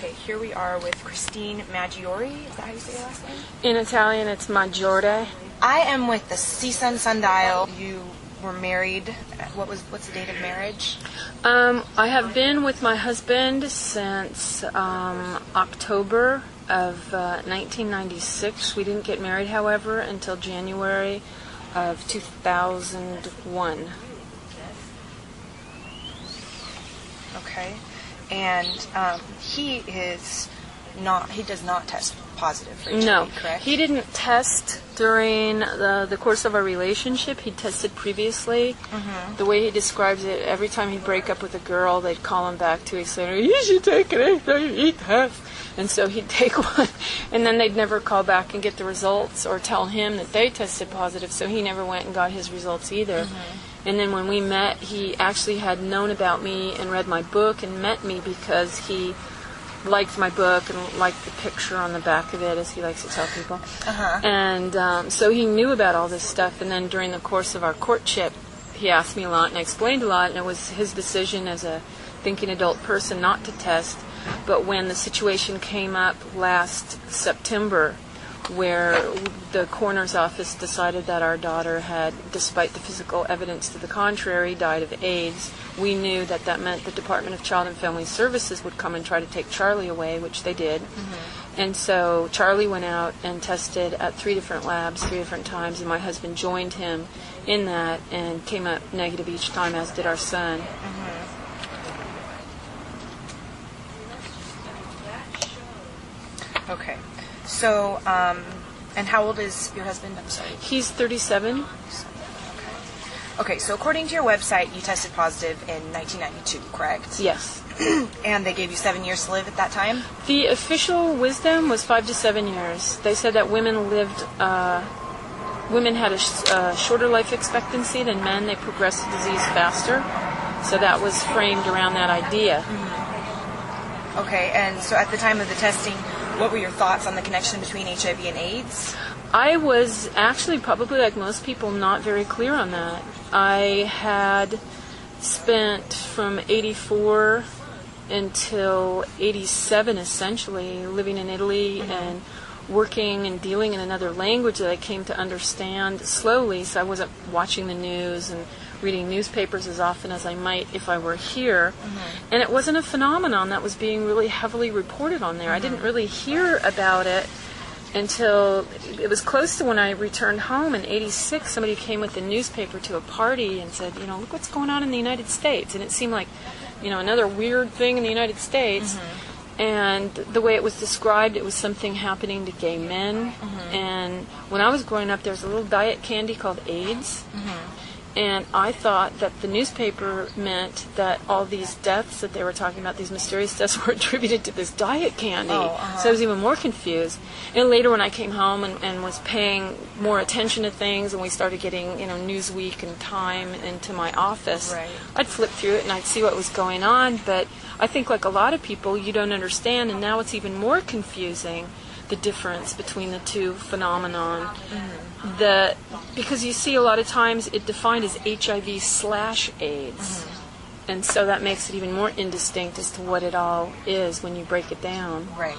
Okay, here we are with Christine Maggiore. Is that how you say your last name? In Italian, it's Maggiore. I am with the CSUN Sundial. You were married. What's the date of marriage? I have been with my husband since October of 1996. We didn't get married, however, until January of 2001. Okay. And he does not test positive for HIV, no, correct? He didn't test during the course of our relationship. He tested previously. Mm-hmm. The way he describes it, every time he'd break up with a girl, they'd call him back 2 weeks later, you should take an HIV test. And so he'd take one, and then they'd never call back and get the results or tell him that they tested positive, so he never went and got his results either. Mm-hmm. And then when we met, he actually had known about me and read my book and met me because he liked my book and liked the picture on the back of it, as he likes to tell people. Uh-huh. And so he knew about all this stuff. And then during the course of our courtship, he asked me a lot and I explained a lot. And it was his decision as a thinking adult person not to test. But when the situation came up last September, where the coroner's office decided that our daughter had, despite the physical evidence to the contrary, died of AIDS, we knew that that meant the Department of Child and Family Services would come and try to take Charlie away, which they did. Mm-hmm. And so Charlie went out and tested at 3 different labs 3 different times, and my husband joined him in that and came up negative each time, as did our son. Mm-hmm. Okay. So, and how old is your husband? I'm sorry. He's 37. Okay, so according to your website, you tested positive in 1992, correct? Yes. And they gave you 7 years to live at that time? The official wisdom was 5 to 7 years. They said that women had a shorter life expectancy than men. They progressed the disease faster. So that was framed around that idea. Mm-hmm. Okay, and so at the time of the testing, what were your thoughts on the connection between HIV and AIDS? I was actually, probably like most people, not very clear on that. I had spent from 84 until 87, essentially, living in Italy mm-hmm. and working and dealing in another language that I came to understand slowly, so I wasn't watching the news and reading newspapers as often as I might if I were here. Mm-hmm. And it wasn't a phenomenon that was being really heavily reported on there. Mm-hmm. I didn't really hear about it until it was close to when I returned home in 86. Somebody came with the newspaper to a party and said, look what's going on in the United States. And it seemed like, another weird thing in the United States. Mm-hmm. And the way it was described, it was something happening to gay men. Mm-hmm. And when I was growing up, there was a little diet candy called AIDS. Mm-hmm. And I thought that the newspaper meant that all these deaths that they were talking about, these mysterious deaths, were attributed to this diet candy. Oh, uh-huh. So I was even more confused. And later when I came home and was paying more attention to things, and we started getting, Newsweek and Time into my office, right. I'd flip through it and I'd see what was going on. But I think, like a lot of people, you don't understand, and now it's even more confusing, the difference between the two phenomenon. Mm-hmm. Because you see a lot of times it defined as HIV/AIDS. Mm-hmm. And so that makes it even more indistinct as to what it all is when you break it down. Right.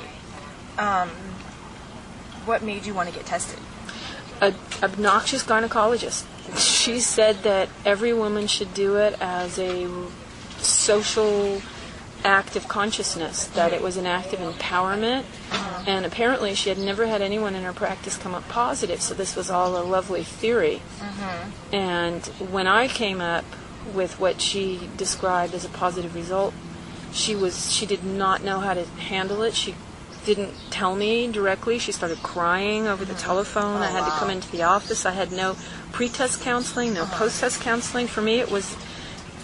What made you want to get tested? An obnoxious gynecologist. She said that every woman should do it as a social act of consciousness, that it was an act of empowerment, and apparently she had never had anyone in her practice come up positive, so this was all a lovely theory. Mm-hmm. And when I came up with what she described as a positive result, she did not know how to handle it. She didn't tell me directly. She started crying over the telephone. I had to come into the office. I had no pre-test counseling, no post-test counseling. For me, it was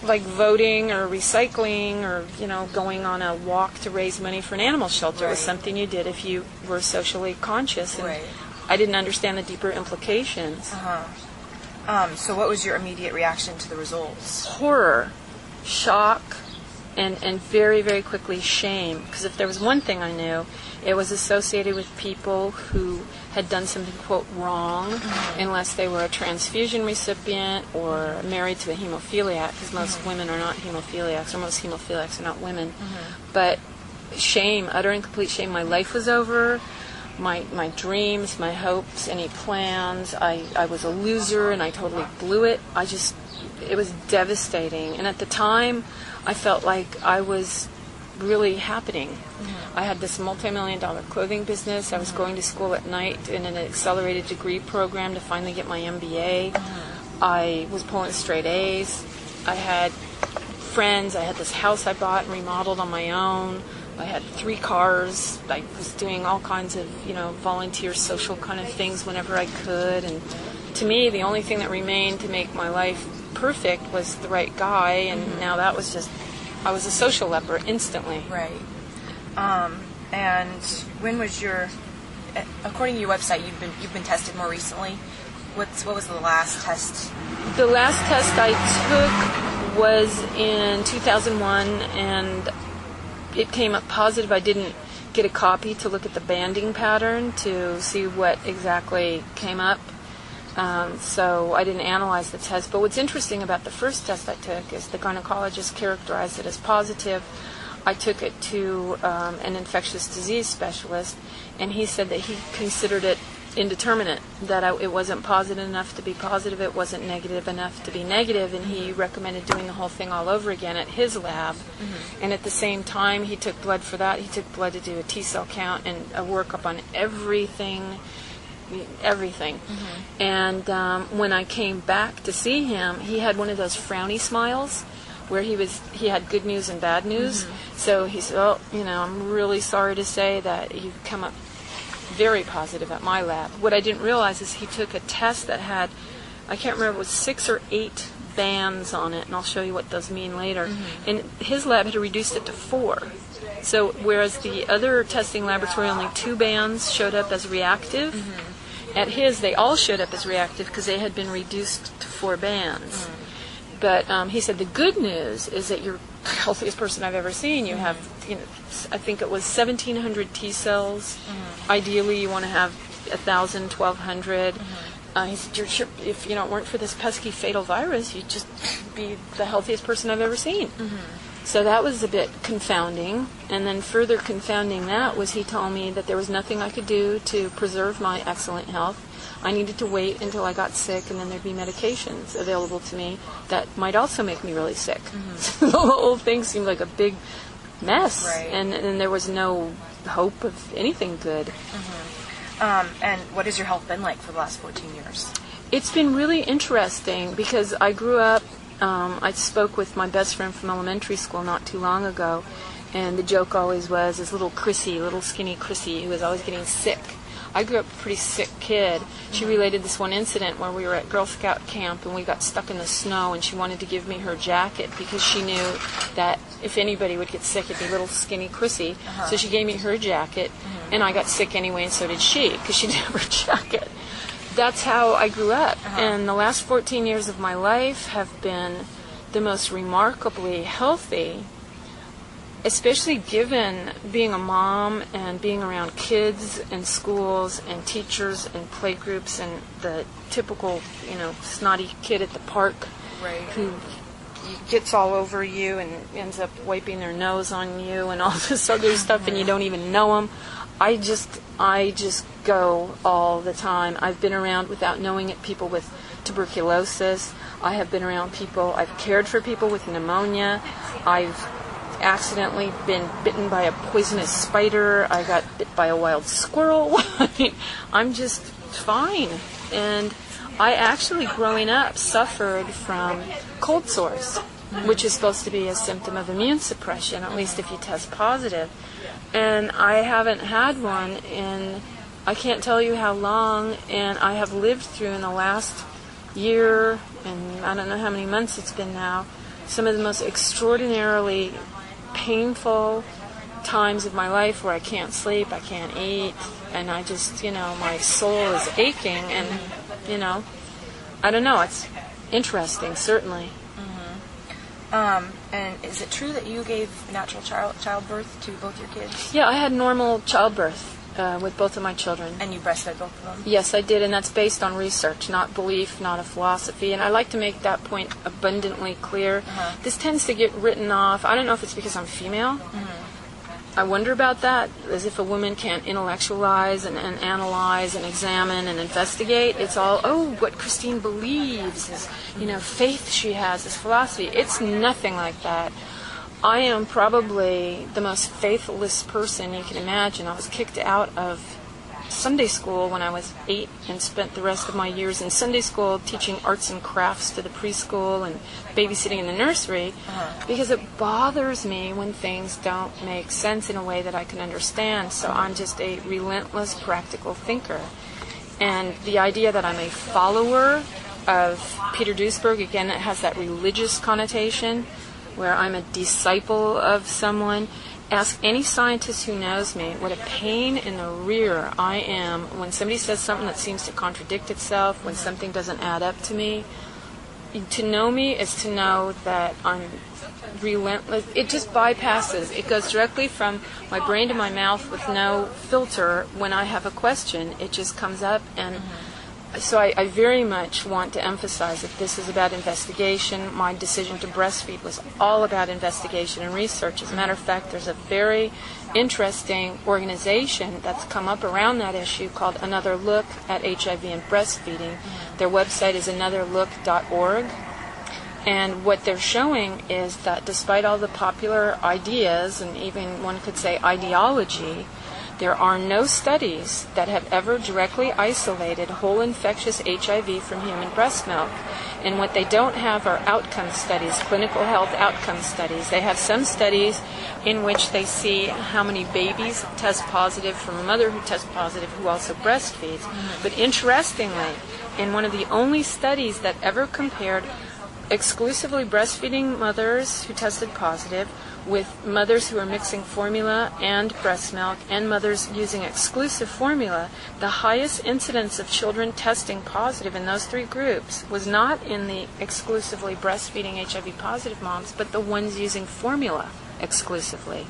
like voting or recycling or, going on a walk to raise money for an animal shelter. Right. It was something you did if you were socially conscious. And right. I didn't understand the deeper implications. Uh-huh. So what was your immediate reaction to the results? Horror, shock, and very, very quickly shame. Because if there was one thing I knew, it was associated with people who had done something, quote, wrong, mm-hmm. unless they were a transfusion recipient or married to a hemophiliac, because most mm-hmm. women are not hemophiliacs, or most hemophiliacs are not women. Mm-hmm. But shame, utter and complete shame. My life was over. My dreams, my hopes, any plans. I was a loser and I totally blew it. It was devastating. And at the time, I felt like I was really happening. I had this multi-million-dollar clothing business. I was going to school at night in an accelerated degree program to finally get my MBA. I was pulling straight A's. I had friends. I had this house I bought and remodeled on my own. I had 3 cars. I was doing all kinds of, volunteer social kind of things whenever I could. And to me, the only thing that remained to make my life perfect was the right guy. And now that was just, I was a social leper instantly. Right. And when was according to your website, you've been tested more recently. What was the last test? The last test I took was in 2001, and it came up positive. I didn't get a copy to look at the banding pattern to see what exactly came up. So I didn't analyze the test. But what's interesting about the first test I took is the gynecologist characterized it as positive. I took it to an infectious disease specialist, and he said that he considered it indeterminate, that it wasn't positive enough to be positive, it wasn't negative enough to be negative, and he recommended doing the whole thing all over again at his lab. And at the same time, he took blood for that. He took blood to do a T-cell count and a workup on everything. And when I came back to see him, he had one of those frowny smiles where he had good news and bad news. So he said, I'm really sorry to say that you've come up very positive at my lab. What I didn't realize is he took a test that had, I can't remember, it was 6 or 8 bands on it, and I'll show you what those mean later. And his lab had reduced it to 4. So whereas the other testing laboratory, only 2 bands showed up as reactive, at his they all showed up as reactive because they had been reduced to 4 bands. But he said the good news is that you're the healthiest person I've ever seen. You have, I think it was 1,700 T cells. Ideally, you want to have 1,000, 1,200. He said, if you weren't for this pesky fatal virus, you'd just be the healthiest person I've ever seen. So that was a bit confounding. And then further confounding that was he told me that there was nothing I could do to preserve my excellent health. I needed to wait until I got sick, and then there'd be medications available to me that might also make me really sick. The whole thing seemed like a big mess, and there was no hope of anything good. And what has your health been like for the last 14 years? It's been really interesting because I grew up, I spoke with my best friend from elementary school not too long ago, and the joke always was this little skinny Chrissy, who was always getting sick. I grew up a pretty sick kid. She related this one incident where we were at Girl Scout camp and we got stuck in the snow, and she wanted to give me her jacket because she knew that if anybody would get sick, it'd be little skinny Chrissy. So she gave me her jacket, and I got sick anyway, and so did she because she didn't have her jacket. That's how I grew up. And the last 14 years of my life have been the most remarkably healthy, especially given being a mom and being around kids and schools and teachers and playgroups and the typical, snotty kid at the park who gets all over you and ends up wiping their nose on you and all this other stuff, and you don't even know them. I just go all the time. I've been around, without knowing it, people with tuberculosis. I have been around people, I've cared for people with pneumonia. I've accidentally been bitten by a poisonous spider. I got bit by a wild squirrel. I'm just fine. And I actually, growing up, suffered from cold sores, which is supposed to be a symptom of immune suppression, at least if you test positive. And I haven't had one in, I can't tell you how long, and I have lived through in the last year, and I don't know how many months it's been now, some of the most extraordinarily painful times of my life where I can't sleep, I can't eat, and I just, my soul is aching, and, I don't know, it's interesting, certainly. And is it true that you gave natural childbirth to both your kids? Yeah, I had normal childbirth with both of my children. And you breastfed both of them? Yes, I did, and that's based on research, not belief, not a philosophy. And I like to make that point abundantly clear. This tends to get written off. I don't know if it's because I'm female, I wonder about that, as if a woman can't intellectualize and analyze and examine and investigate. It's all, what Christine believes, this, faith she has, this philosophy. It's nothing like that. I am probably the most faithless person you can imagine. I was kicked out of Sunday school when I was 8 and spent the rest of my years in Sunday school teaching arts and crafts to the preschool and babysitting in the nursery because it bothers me when things don't make sense in a way that I can understand. So I'm just a relentless practical thinker. And the idea that I'm a follower of Peter Duesberg, again, it has that religious connotation where I'm a disciple of someone. Ask any scientist who knows me what a pain in the rear I am when somebody says something that seems to contradict itself, when something doesn't add up to me. To know me is to know that I'm relentless. It just bypasses. It goes directly from my brain to my mouth with no filter. When I have a question, it just comes up. And so I very much want to emphasize that this is about investigation. My decision to breastfeed was all about investigation and research. As a matter of fact, there's a very interesting organization that's come up around that issue called Another Look at HIV and Breastfeeding. Their website is anotherlook.org. And what they're showing is that despite all the popular ideas, and even one could say ideology, there are no studies that have ever directly isolated whole infectious HIV from human breast milk. And what they don't have are outcome studies, clinical health outcome studies. They have some studies in which they see how many babies test positive from a mother who tests positive who also breastfeeds. But interestingly, in one of the only studies that ever compared exclusively breastfeeding mothers who tested positive with mothers who are mixing formula and breast milk and mothers using exclusive formula, the highest incidence of children testing positive in those three groups was not in the exclusively breastfeeding HIV positive moms, but the ones using formula exclusively.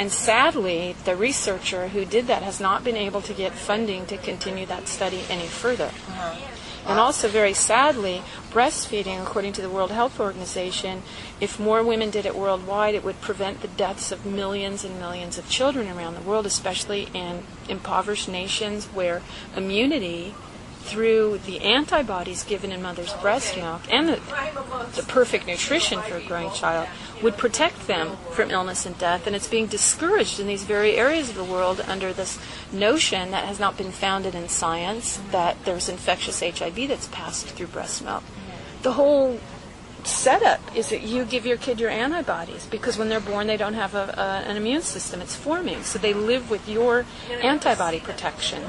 And sadly, the researcher who did that has not been able to get funding to continue that study any further. And also, very sadly, breastfeeding, according to the World Health Organization, if more women did it worldwide, it would prevent the deaths of millions and millions of children around the world, especially in impoverished nations where immunity through the antibodies given in mother's breast milk and the perfect nutrition for a growing child would protect them from illness and death. And it's being discouraged in these very areas of the world under this notion that has not been founded in science that there's infectious HIV that's passed through breast milk. The whole setup is that you give your kid your antibodies because when they're born they don't have an immune system. It's forming. So they live with your antibody protection.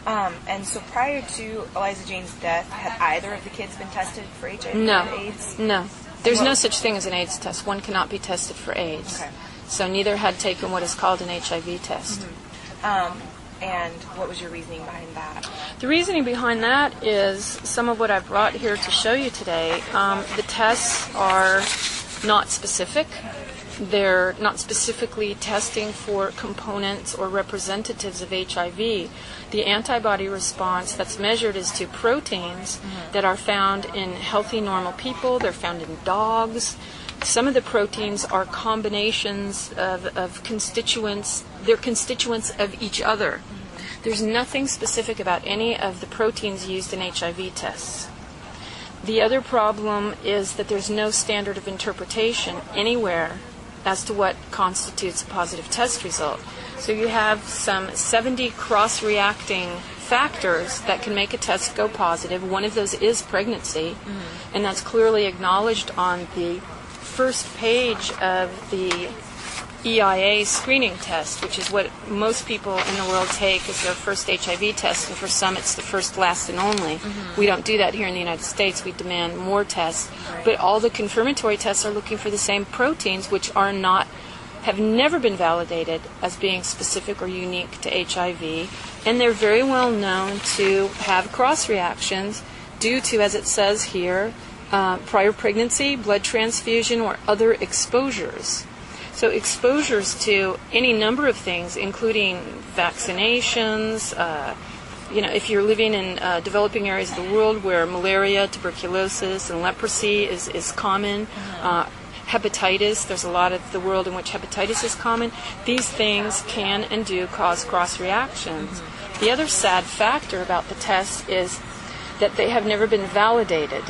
And so prior to Eliza Jane's death, had either of the kids been tested for HIV No. or AIDS? No. There's no such thing as an AIDS test. One cannot be tested for AIDS. Okay. So neither had taken what is called an HIV test. And what was your reasoning behind that? The reasoning behind that is some of what I've brought here to show you today. The tests are not specific. They're not specifically testing for components or representatives of HIV. The antibody response that's measured is to proteins that are found in healthy, normal people. They're found in dogs. Some of the proteins are combinations of constituents. They're constituents of each other. There's nothing specific about any of the proteins used in HIV tests. The other problem is that there's no standard of interpretation anywhere as to what constitutes a positive test result. So you have some 70 cross-reacting factors that can make a test go positive. One of those is pregnancy, and that's clearly acknowledged on the first page of the EIA screening test, which is what most people in the world take as their first HIV test, and for some it's the first, last, and only. We don't do that here in the United States. We demand more tests. But all the confirmatory tests are looking for the same proteins, which have never been validated as being specific or unique to HIV, and they're very well known to have cross-reactions due to, as it says here, prior pregnancy, blood transfusion, or other exposures. So exposures to any number of things, including vaccinations, if you're living in developing areas of the world where malaria, tuberculosis, and leprosy is common, hepatitis. There's a lot of the world in which hepatitis is common. These things can and do cause cross reactions. The other sad factor about the test is that they have never been validated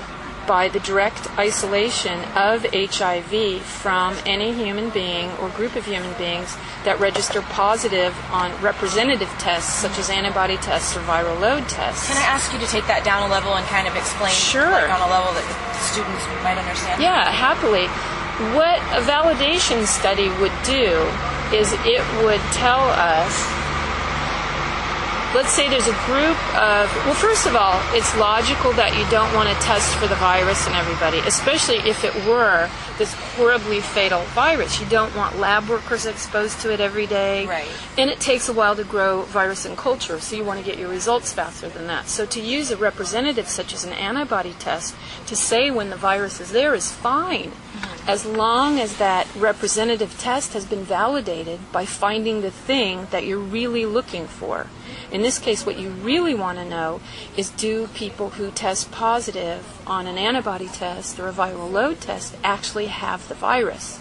by the direct isolation of HIV from any human being or group of human beings that register positive on representative tests such as antibody tests or viral load tests. Can I ask you to take that down a level and kind of explain Sure. like, on a level that the students might understand? Yeah, happily. What a validation study would do is it would tell us, let's say there's a group of, well, first of all, it's logical that you don't want to test for the virus in everybody, especially if it were this horribly fatal virus. You don't want lab workers exposed to it every day. Right. And it takes a while to grow virus in culture, so you want to get your results faster than that. So to use a representative such as an antibody test to say when the virus is there is fine, as long as that representative test has been validated by finding the thing that you're really looking for. In this case, what you really want to know is, do people who test positive on an antibody test or a viral load test actually have the virus?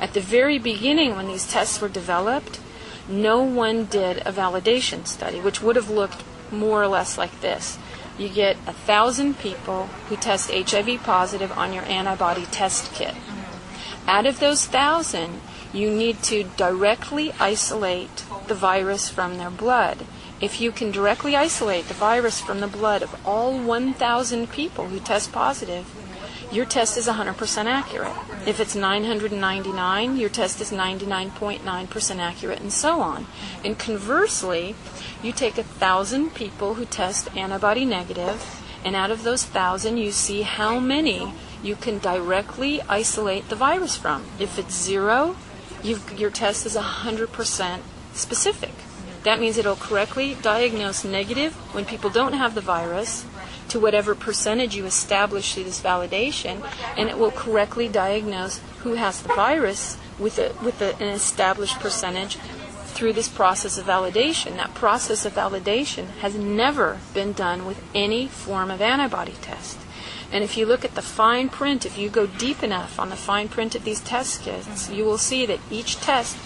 At the very beginning, when these tests were developed, no one did a validation study, which would have looked more or less like this. You get 1,000 people who test HIV positive on your antibody test kit. Out of those 1,000, you need to directly isolate the virus from their blood. If you can directly isolate the virus from the blood of all 1,000 people who test positive, your test is 100% accurate. If it's 999, your test is 99.9% accurate, and so on. And conversely, you take 1,000 people who test antibody negative, and out of those 1,000, you see how many you can directly isolate the virus from. If it's 0, your test is 100% specific. That means it'll correctly diagnose negative when people don't have the virus to whatever percentage you establish through this validation, and it will correctly diagnose who has the virus with an established percentage through this process of validation. That process of validation has never been done with any form of antibody test. And if you look at the fine print, if you go deep enough on the fine print of these test kits, you will see that each test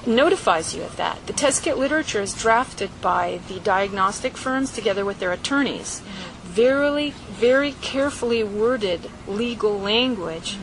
notifies you of that. The test kit literature is drafted by the diagnostic firms together with their attorneys. Very carefully worded legal language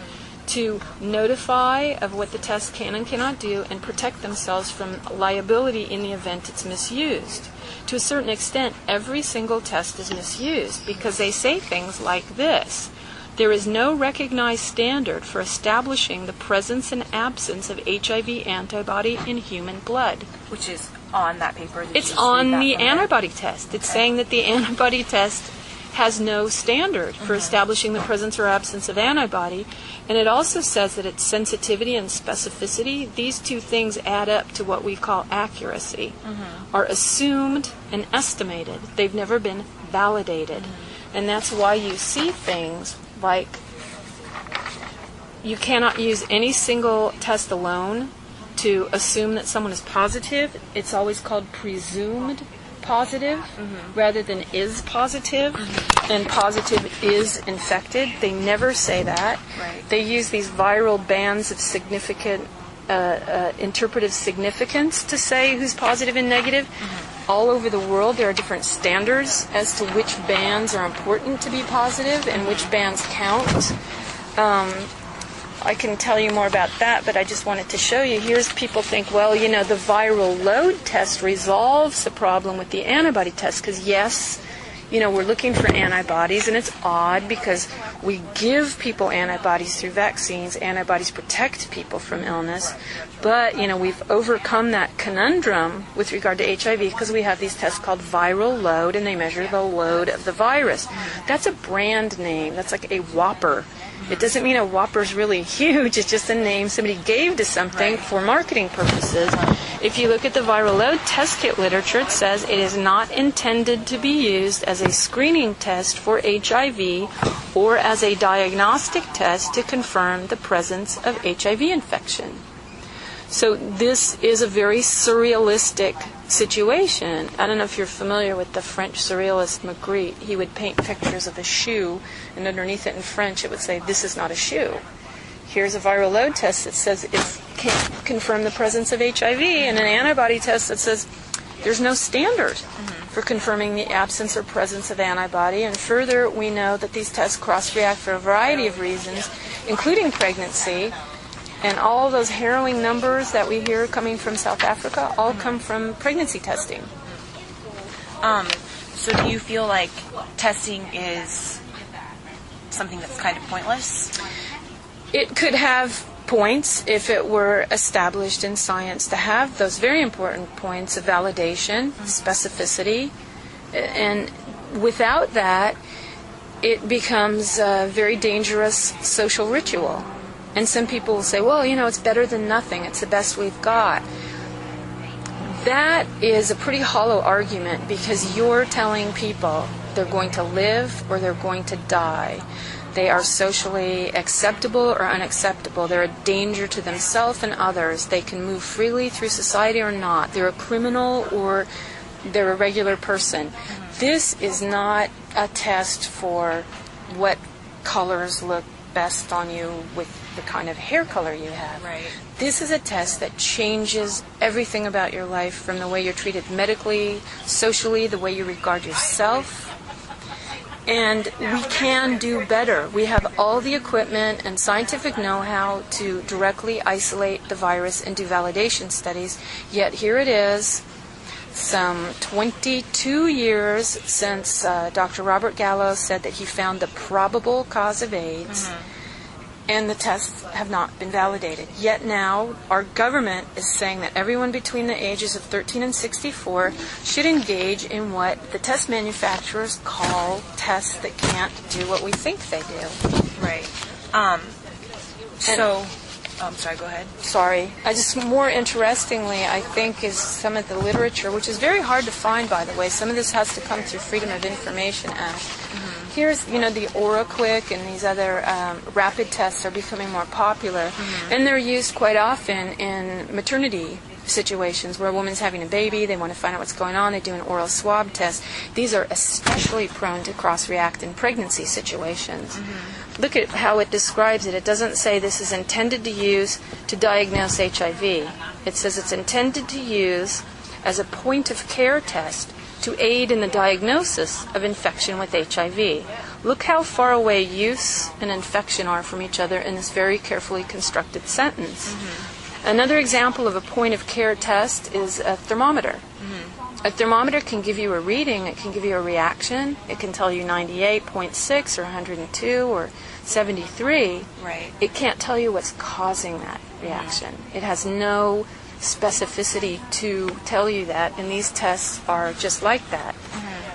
to notify of what the test can and cannot do and protect themselves from liability in the event it's misused. To a certain extent, every single test is misused because they say things like this: there is no recognized standard for establishing the presence and absence of HIV antibody in human blood. Which is on that paper. It's on the antibody test. It's saying that the antibody test has no standard for establishing the presence or absence of antibody. And it also says that its sensitivity and specificity, these two things add up to what we call accuracy, are assumed and estimated. They've never been validated. And that's why you see things like you cannot use any single test alone to assume that someone is positive. It's always called presumed positive rather than is positive, and positive is infected. They never say that. Right. They use these viral bands of significant interpretive significance to say who's positive and negative. All over the world there are different standards as to which bands are important to be positive and which bands count. I can tell you more about that, but I just wanted to show you. Here's people think, well, you know, the viral load test resolves the problem with the antibody test, because yes, you know, we're looking for antibodies, and it's odd because we give people antibodies through vaccines. Antibodies protect people from illness, but, you know, we've overcome that conundrum with regard to HIV because we have these tests called viral load, and they measure the load of the virus. That's a brand name. That's like a Whopper. It doesn't mean a Whopper's really huge. It's just a name somebody gave to something for marketing purposes. If you look at the viral load test kit literature, it says it is not intended to be used as a screening test for HIV or as a diagnostic test to confirm the presence of HIV infection. So this is a very surrealistic situation. I don't know if you're familiar with the French surrealist Magritte. He would paint pictures of a shoe, and underneath it in French it would say, "This is not a shoe." here's a viral load test that says it can confirm the presence of HIV, and an antibody test that says there's no standard for confirming the absence or presence of antibody. And further, we know that these tests cross-react for a variety of reasons, including pregnancy. And all those harrowing numbers that we hear coming from South Africa all come from pregnancy testing. So do you feel like testing is something that's kind of pointless? It could have points if it were established in science to have those very important points of validation, specificity, and without that, it becomes a very dangerous social ritual. And some people will say, well, it's better than nothing. It's the best we've got. That is a pretty hollow argument, because you're telling people they're going to live or they're going to die. They are socially acceptable or unacceptable. They're a danger to themselves and others. They can move freely through society or not. They're a criminal or they're a regular person. This is not a test for what colors look best on you with the kind of hair color you have. Right. This is a test that changes everything about your life, from the way you're treated medically, socially, the way you regard yourself. And we can do better. We have all the equipment and scientific know-how to directly isolate the virus and do validation studies, yet here it is, some 22 years since Dr. Robert Gallo said that he found the probable cause of AIDS, and the tests have not been validated. Yet now, our government is saying that everyone between the ages of 13 and 64 should engage in what the test manufacturers call tests that can't do what we think they do. Right. Sorry, go ahead. Sorry. More interestingly, I think, is some of the literature, which is very hard to find, by the way. Some of this has to come through Freedom of Information Act. Here's, the OraQuick and these other rapid tests are becoming more popular, and they're used quite often in maternity situations where a woman's having a baby, they want to find out what's going on, they do an oral swab test. These are especially prone to cross-react in pregnancy situations. Look at how it describes it. It doesn't say this is intended to use to diagnose HIV. It says it's intended to use as a point-of-care test to aid in the diagnosis of infection with HIV. Look how far away use and infection are from each other in this very carefully constructed sentence. Another example of a point-of-care test is a thermometer. A thermometer can give you a reading, it can give you a reaction, it can tell you 98.6 or 102 or 73. Right. It can't tell you what's causing that reaction. It has no specificity to tell you that, and these tests are just like that.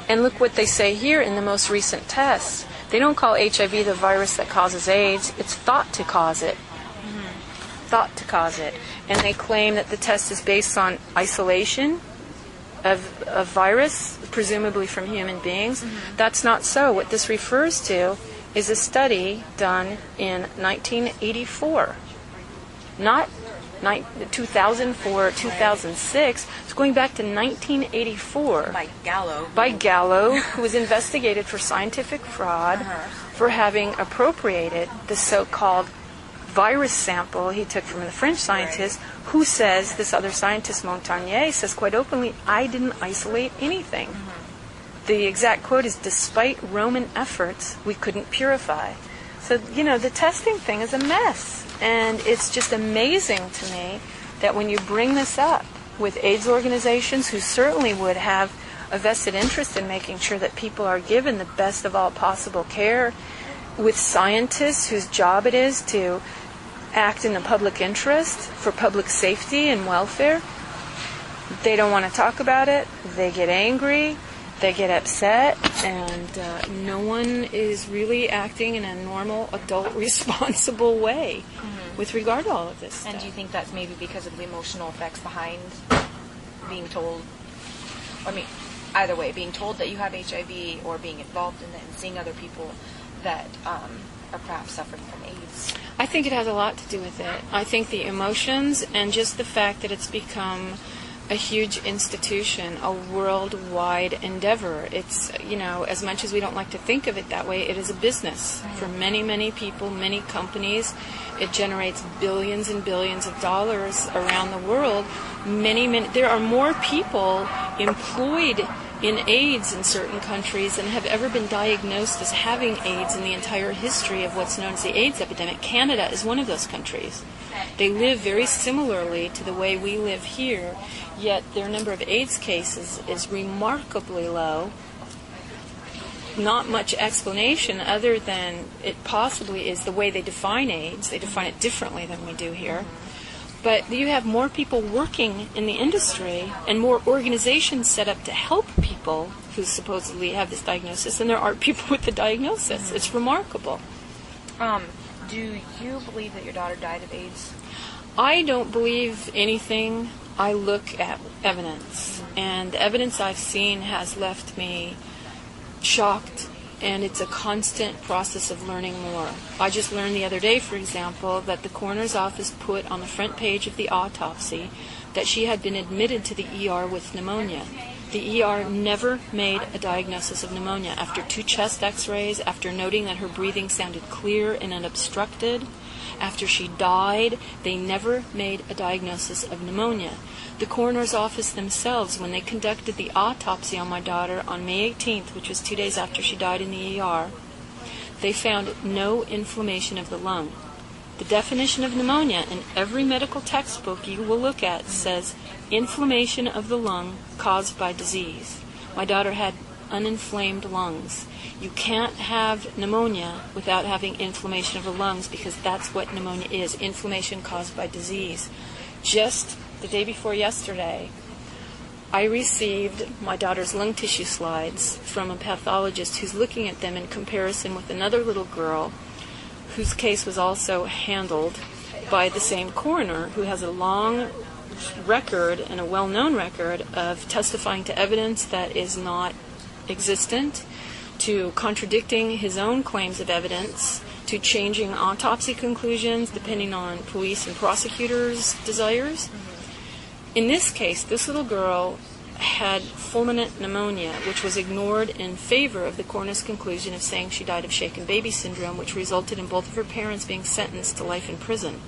And look what they say here in the most recent tests. They don't call HIV the virus that causes AIDS, it's thought to cause it. Thought to cause it. And they claim that the test is based on isolation of a virus, presumably from human beings. That's not so. What this refers to is a study done in 1984. Not 2004, 2006. It's going back to 1984. By Gallo. By Gallo, who was investigated for scientific fraud for having appropriated the so-called virus sample he took from the French scientist, who says, this other scientist, Montagnier, says quite openly, I didn't isolate anything. The exact quote is, despite Roman efforts, we couldn't purify. So, the testing thing is a mess. And it's just amazing to me that when you bring this up with AIDS organizations, who certainly would have a vested interest in making sure that people are given the best of all possible care, with scientists whose job it is to act in the public interest for public safety and welfare, they don't want to talk about it, they get angry, they get upset, and no one is really acting in a normal, adult, responsible way with regard to all of this stuff. And do you think that's maybe because of the emotional effects behind being told, either way, being told that you have HIV or being involved in it and seeing other people that are perhaps suffering from AIDS? I think it has a lot to do with it. I think the emotions and just the fact that it's become a huge institution, a worldwide endeavor. It's, as much as we don't like to think of it that way, it is a business for many, many people, many companies. It generates billions and billions of dollars around the world. There are more people employed in AIDS in certain countries than have ever been diagnosed as having AIDS in the entire history of what's known as the AIDS epidemic. Canada is one of those countries. They live very similarly to the way we live here, yet their number of AIDS cases is remarkably low. Not much explanation other than it possibly is the way they define AIDS. They define it differently than we do here. But you have more people working in the industry and more organizations set up to help people who supposedly have this diagnosis than there are people with the diagnosis. It's remarkable. Do you believe that your daughter died of AIDS? I don't believe anything. I look at evidence. And the evidence I've seen has left me shocked, and it's a constant process of learning more. I just learned the other day, for example, that the coroner's office put on the front page of the autopsy that she had been admitted to the ER with pneumonia. The ER never made a diagnosis of pneumonia. After 2 chest x-rays, after noting that her breathing sounded clear and unobstructed, after she died, they never made a diagnosis of pneumonia. The coroner's office themselves, when they conducted the autopsy on my daughter on May 18th, which was 2 days after she died in the ER, they found no inflammation of the lung. The definition of pneumonia in every medical textbook you will look at says inflammation of the lung caused by disease. My daughter had uninflamed lungs. You can't have pneumonia without having inflammation of the lungs, because that's what pneumonia is, inflammation caused by disease. Just the day before yesterday, I received my daughter's lung tissue slides from a pathologist who's looking at them in comparison with another little girl whose case was also handled by the same coroner, who has a long record and a well-known record of testifying to evidence that is not existent, to contradicting his own claims of evidence, to changing autopsy conclusions depending on police and prosecutors' desires. In this case, this little girl had fulminant pneumonia, which was ignored in favor of the coroner's conclusion of saying she died of shaken baby syndrome, which resulted in both of her parents being sentenced to life in prison.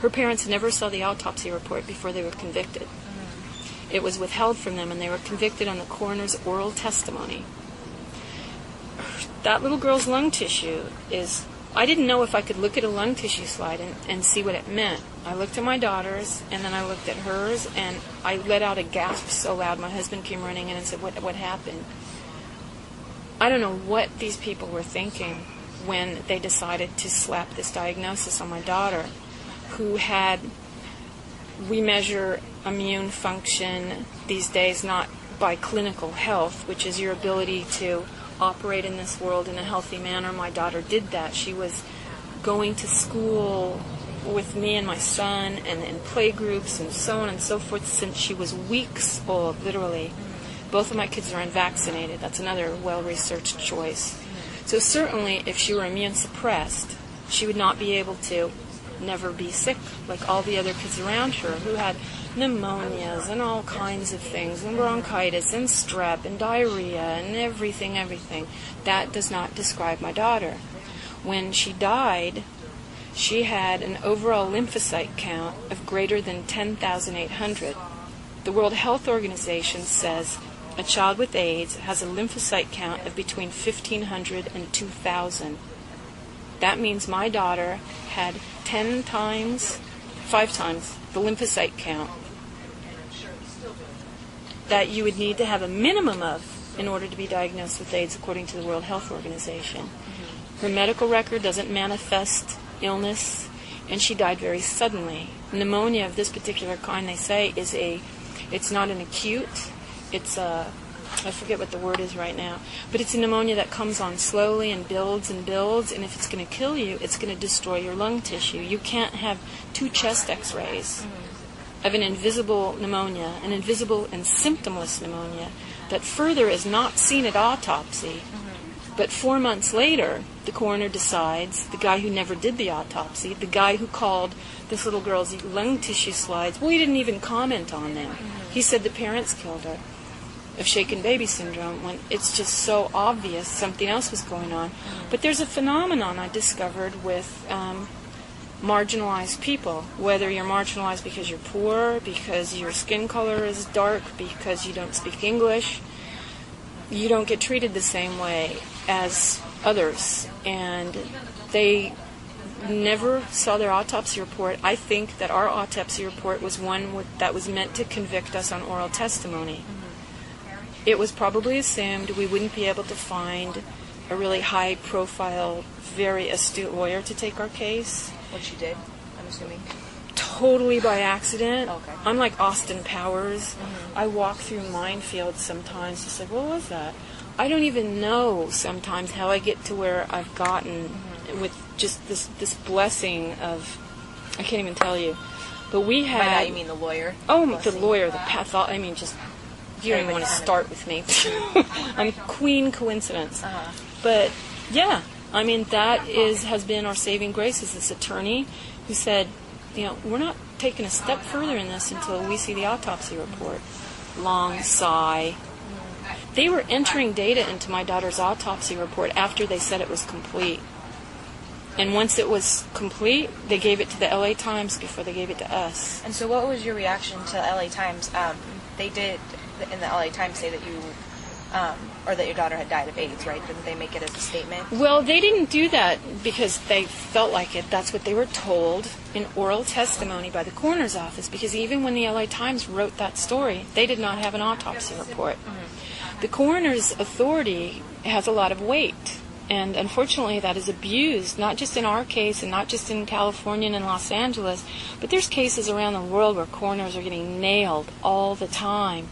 Her parents never saw the autopsy report before they were convicted. It was withheld from them, and they were convicted on the coroner's oral testimony. That little girl's lung tissue is... I didn't know if I could look at a lung tissue slide and see what it meant. I looked at my daughter's, and then I looked at hers, and I let out a gasp so loud my husband came running in and said, what happened? I don't know what these people were thinking when they decided to slap this diagnosis on my daughter, who had... We measure immune function these days not by clinical health, which is your ability to operate in this world in a healthy manner. My daughter did that. She was going to school with me and my son and in play groups and so on and so forth since she was weeks old, literally. Both of my kids are unvaccinated. That's another well-researched choice. So certainly if she were immune suppressed, she would not be able to never be sick like all the other kids around her who had pneumonias and all kinds of things, and bronchitis and strep and diarrhea and everything. That does not describe my daughter. When she died, she had an overall lymphocyte count of greater than 10,800. The World Health Organization says a child with AIDS has a lymphocyte count of between 1,500 and 2,000. That means my daughter had 5 times the lymphocyte count that you would need to have a minimum of in order to be diagnosed with AIDS, according to the World Health Organization. Her medical record doesn't manifest illness, and she died very suddenly. Pneumonia of this particular kind, they say, it's not an acute, it's a, I forget what the word is right now, but it's a pneumonia that comes on slowly and builds, and if it's going to kill you, it's going to destroy your lung tissue. You can't have 2 chest x-rays of an invisible pneumonia, an invisible and symptomless pneumonia, that further is not seen at autopsy, But 4 months later, the coroner decides, the guy who never did the autopsy, the guy who called this little girl's lung tissue slides, well, he didn't even comment on them. He said the parents killed her of shaken baby syndrome, when it's just so obvious something else was going on. But there's a phenomenon I discovered with marginalized people, whether you're marginalized because you're poor, because your skin color is dark, because you don't speak English, you don't get treated the same way as others. And they never saw their autopsy report. I think that our autopsy report was one that was meant to convict us on oral testimony. It was probably assumed we wouldn't be able to find a really high-profile, very astute lawyer to take our case. Which you did, I'm assuming. Totally by accident. Okay. I'm like Austin Powers. I walk through minefields sometimes, just like, what was that? I don't even know sometimes how I get to where I've gotten with just this blessing of, I can't even tell you. But we had... By that you mean the lawyer? Oh, blessing. the lawyer, the pathologist, I mean just... You don't even want to start with me. I'm Queen Coincidence. But, yeah, I mean, that has been our saving grace, is this attorney who said, we're not taking a step further in this until we see the autopsy report. Long sigh. They were entering data into my daughter's autopsy report after they said it was complete. And once it was complete, they gave it to the LA Times before they gave it to us. And so what was your reaction to LA Times? They did, in the LA Times, say that you, or that your daughter had died of AIDS, right? Didn't they make it as a statement? Well, they didn't do that because they felt like it. That's what they were told in oral testimony by the coroner's office, because even when the LA Times wrote that story, they did not have an autopsy report. The coroner's authority has a lot of weight. And unfortunately, that is abused, not just in our case and not just in California and in Los Angeles, but there's cases around the world where coroners are getting nailed all the time.